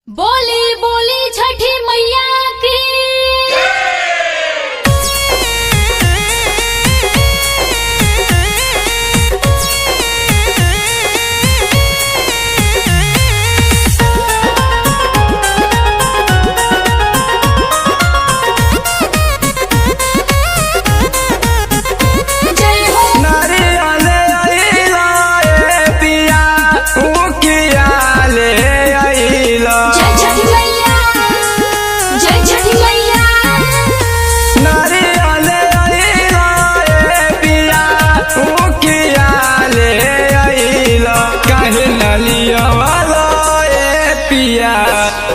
बोली बोली छठी मैया की।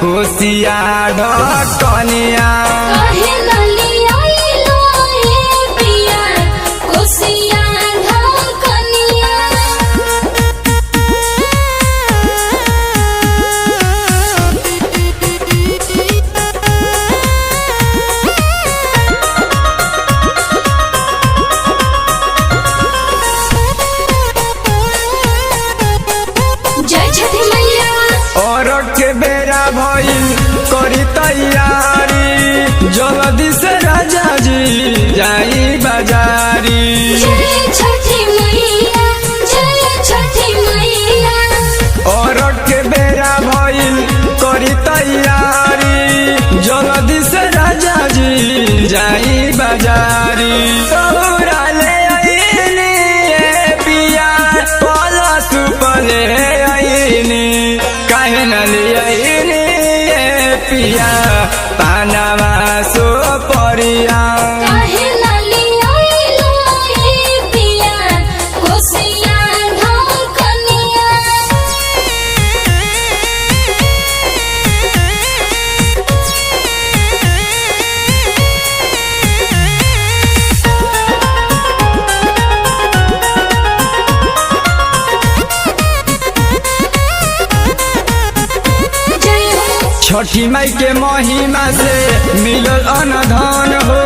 होशिया ढकनिया के बेरा भइल करी तैयारी जल्दी से राजा जी जाई बाजारी। और के बेरा भइल करी तैयारी जल्दी से राजा जी जाई बाजारी। तोरा ले आईनी पिया पलस पले आईनी काहे न लियाईनी पिया पानवा सो परिया। छठी माई के महिमा से मिलल अनधन हो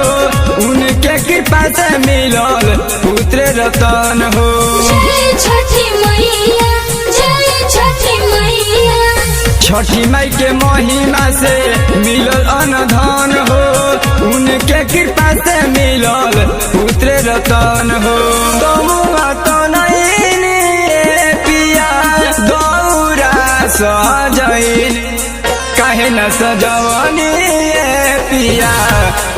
उनके कृपा से मिलल पुत्र रतन हो। छठी माई के महिमा से मिलल अनधन हो उनके कृपा से मिलल पुत्र रतन हो। तमुआ तो नहीं पिया दौरा सजैली काहे न सजवनी पिया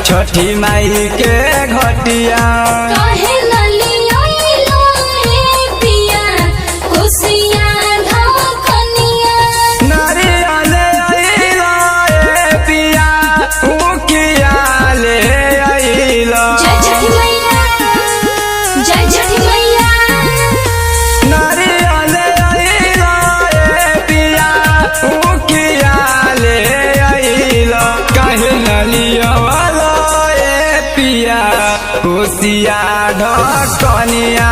छठी माई के घटिया। होशिया ढकनिया